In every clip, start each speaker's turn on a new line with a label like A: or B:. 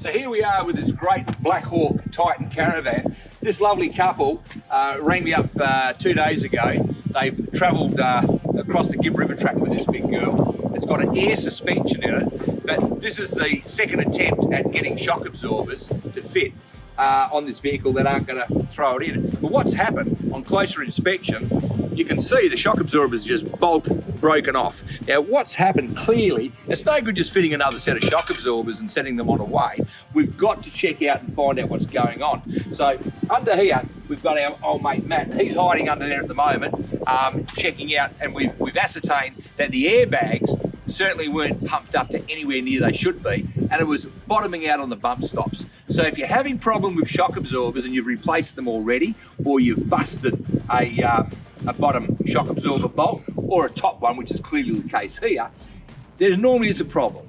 A: So here we are with this great Blackhawk Titan caravan. This lovely couple rang me up 2 days ago. They've travelled across the Gibb River track with this big girl. It's got an air suspension in it, but this is the second attempt at getting shock absorbers to fit on this vehicle that aren't going to throw it in. But what's happened on closer inspection, you can see the shock absorbers just bolt broken off. Now what's happened clearly, it's no good just fitting another set of shock absorbers and setting them on a way. We've got to check out and find out what's going on. So under here, we've got our old mate Matt. He's hiding under there at the moment, checking out, and we've ascertained that the airbags certainly weren't pumped up to anywhere near they should be, and it was bottoming out on the bump stops. So if you're having problem with shock absorbers and you've replaced them already, or you've busted a bottom shock absorber bolt or a top one, which is clearly the case here, there normally is a problem.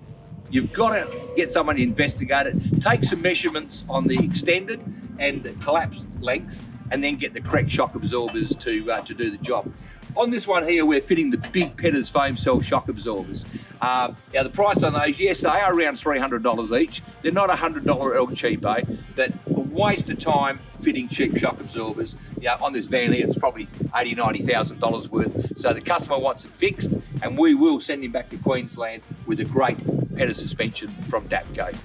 A: You've got to get someone to investigate it, take some measurements on the extended and collapsed lengths, and then get the correct shock absorbers to do the job. On this one here, we're fitting the big Petters foam cell shock absorbers. Now the price on those, yes, they are around $300 each. They're not $100 El Cheapo, but a waste of time fitting cheap shock absorbers. On this van here, it's probably $80,000, $90,000 worth. So the customer wants it fixed, and we will send him back to Queensland with a great Petters suspension from Dapco.